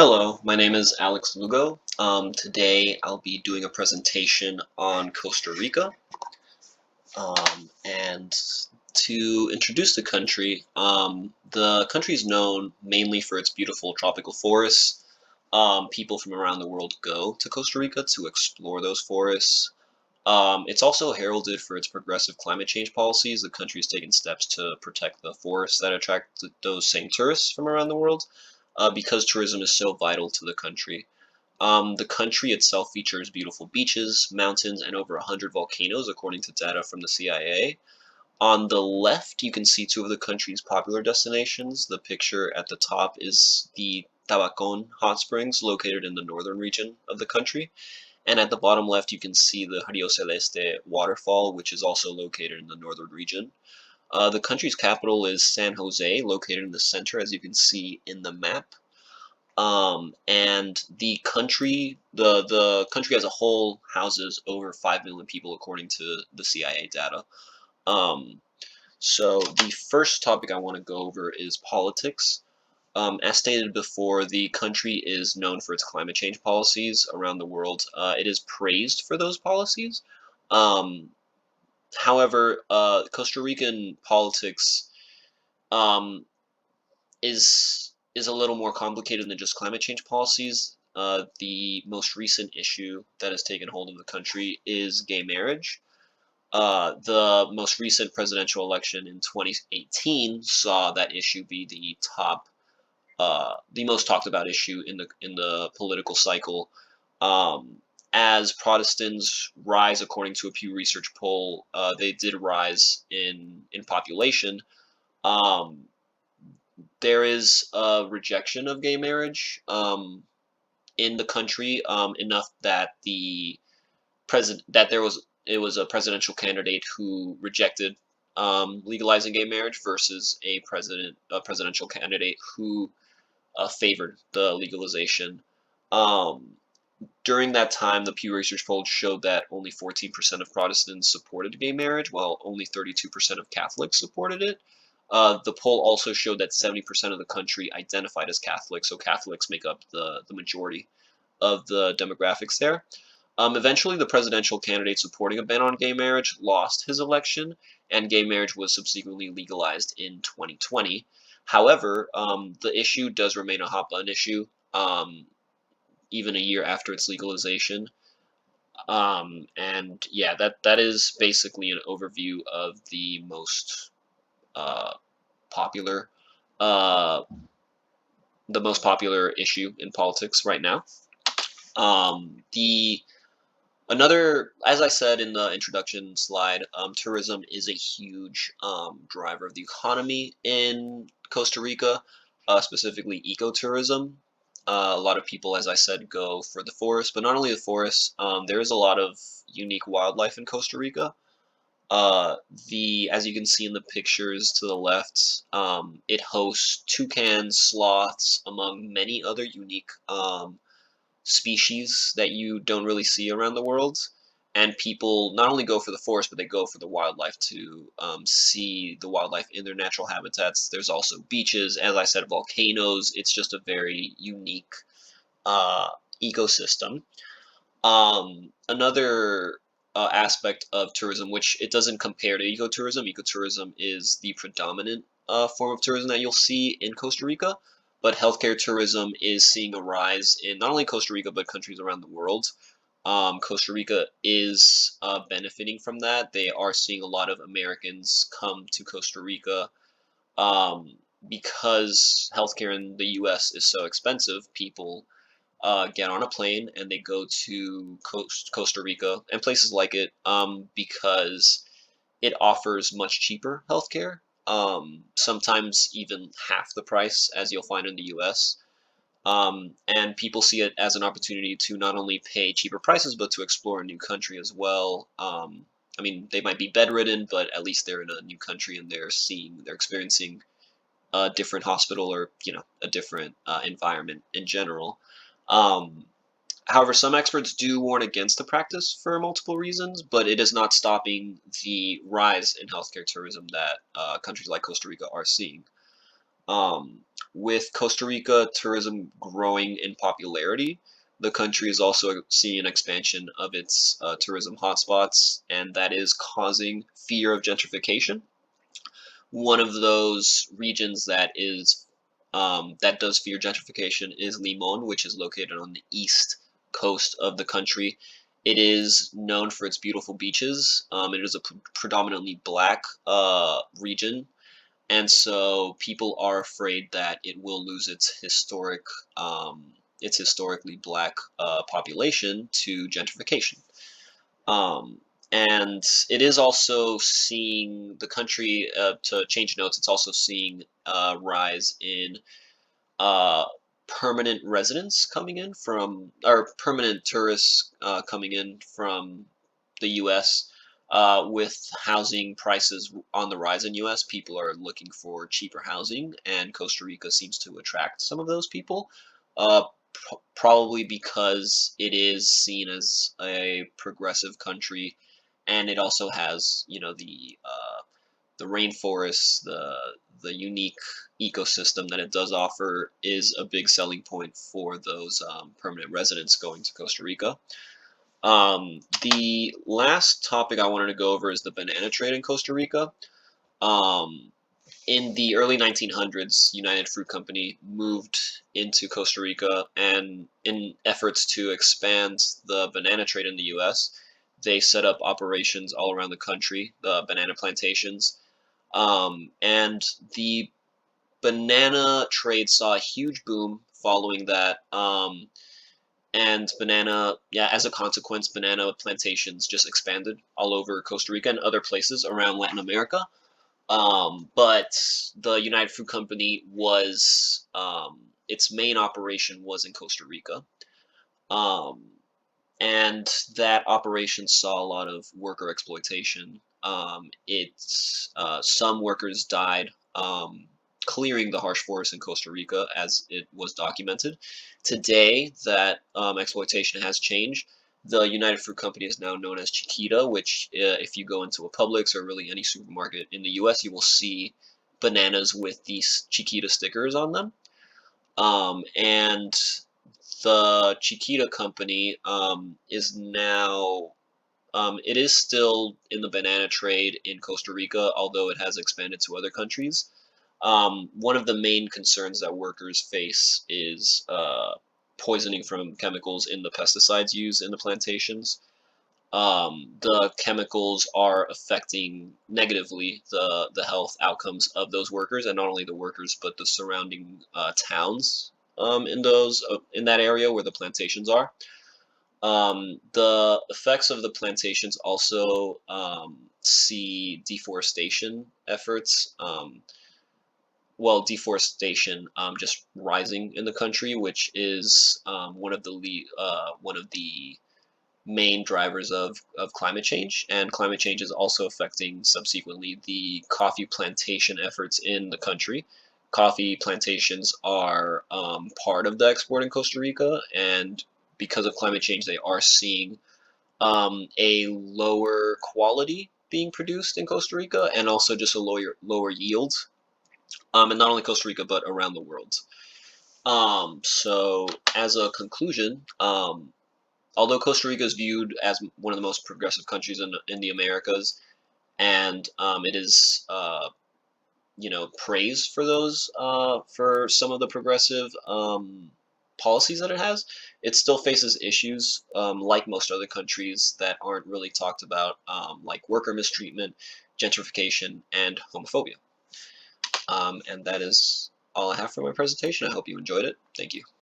Hello, my name is Alex Lugo. Today I'll be doing a presentation on Costa Rica. And to introduce the country is known mainly for its beautiful tropical forests. People from around the world go to Costa Rica to explore those forests. It's also heralded for its progressive climate change policies. The country has taken steps to protect the forests that attract those same tourists from around the world because tourism is so vital to the country. The country itself features beautiful beaches, mountains, and over 100 volcanoes, according to data from the CIA. On the left, you can see two of the country's popular destinations. The picture at the top is the Tabacon hot springs, located in the northern region of the country. And at the bottom left, you can see the Rio Celeste waterfall, which is also located in the northern region. The country's capital is San Jose, located in the center, as you can see in the map. And the country as a whole houses over 5 million people according to the CIA data. Um, so the first topic I want to go over is politics. As stated before, the country is known for its climate change policies around the world. It is praised for those policies. Um, However, Costa Rican politics um, is a little more complicated than just climate change policies. The most recent issue that has taken hold of the country is gay marriage. The most recent presidential election in 2018 saw that issue be the most talked about issue in the political cycle. Um, as Protestants rise, according to a Pew Research poll, they did rise in population. Um, there is a rejection of gay marriage in the country enough that it was a presidential candidate who rejected legalizing gay marriage versus a presidential candidate who favored the legalization. Um, During that time, the Pew Research poll showed that only 14% of Protestants supported gay marriage, while only 32% of Catholics supported it. The poll also showed that 70% of the country identified as Catholic, so Catholics make up the majority of the demographics there. Eventually, the presidential candidate supporting a ban on gay marriage lost his election, and gay marriage was subsequently legalized in 2020. However, the issue does remain a hot button issue, even a year after its legalization. And yeah, that is basically an overview of uh, popular, uh, the most popular issue in politics right now. The Another, as I said in the introduction slide, tourism is a huge driver of the economy in Costa Rica, specifically ecotourism. A lot of people, as I said, go for the forest, but not only the forest, there is a lot of unique wildlife in Costa Rica. As you can see in the pictures to the left, it hosts toucans, sloths, among many other unique species that you don't really see around the world. And people not only go for the forest, but they go for the wildlife to see the wildlife in their natural habitats. There's also beaches, as I said, volcanoes. It's just a very unique uh, ecosystem. Another aspect of tourism, which it doesn't compare to ecotourism. Ecotourism is the predominant form of tourism that you'll see in Costa Rica, but healthcare tourism is seeing a rise in not only Costa Rica but countries around the world. Costa Rica is benefiting from that. They are seeing a lot of Americans come to Costa Rica um, because healthcare in the U.S. is so expensive. People get on a plane and they go to Costa Rica and places like it because it offers much cheaper healthcare, sometimes even half the price as you'll find in the US. And people see it as an opportunity to not only pay cheaper prices, but to explore a new country as well. I mean, they might be bedridden, but at least they're in a new country and they're experiencing a different hospital or, a different environment in general. Um, However, some experts do warn against the practice for multiple reasons, but it is not stopping the rise in healthcare tourism that countries like Costa Rica are seeing. Um, With Costa Rica tourism growing in popularity, the country is also seeing an expansion of its tourism hotspots, and that is causing fear of gentrification. One of those regions that does fear gentrification is Limon, which is located on the east coast of the country. It is known for its beautiful beaches. It is a predominantly black region, and so people are afraid that it will lose its historically black population to gentrification. Um, and it is also seeing the country, to change notes, it's also seeing a rise in uh, permanent residents coming in from, or permanent tourists coming in from the U.S. With housing prices on the rise in U.S., people are looking for cheaper housing, and Costa Rica seems to attract some of those people. Uh, Probably because it is seen as a progressive country, and it also has, the rainforests, the unique ecosystem that it does offer is a big selling point for those permanent residents going to Costa Rica. The last topic I wanted to go over is the banana trade in Costa Rica. Um, in the early 1900s, United Fruit Company moved into Costa Rica, and in efforts to expand the banana trade in the U.S., they set up operations all around the country, the banana plantations, and the banana trade saw a huge boom following that. And yeah, as a consequence, banana plantations just expanded all over Costa Rica and other places around Latin America. But the United Fruit Company its main operation was in Costa Rica. Um, and that operation saw a lot of worker exploitation. Some workers died clearing the harsh forest in Costa Rica, as it was documented. Today, that exploitation has changed. The United Fruit Company is now known as Chiquita, which, if you go into a Publix or really any supermarket in the U.S., you will see bananas with these Chiquita stickers on them. And the Chiquita company is now it is still in the banana trade in Costa Rica, although it has expanded to other countries. One of the main concerns that workers face is poisoning from chemicals in the pesticides used in the plantations. The chemicals are affecting negatively the health outcomes of those workers, and not only the workers but the surrounding towns in that area where the plantations are. The effects of the plantations also see deforestation efforts. Deforestation just rising in the country, which is one of the main drivers of climate change, and climate change is also affecting subsequently the coffee plantation efforts in the country. Coffee plantations are part of the export in Costa Rica, and because of climate change, they are seeing a lower quality being produced in Costa Rica, and also just a lower yield, and not only Costa Rica but around the world. So as a conclusion, although Costa Rica is viewed as one of the most progressive countries in the Americas, and it is praised for for some of the progressive policies that it has, it still faces issues like most other countries that aren't really talked about, like worker mistreatment, gentrification, and homophobia. And that is all I have for my presentation. I hope you enjoyed it. Thank you.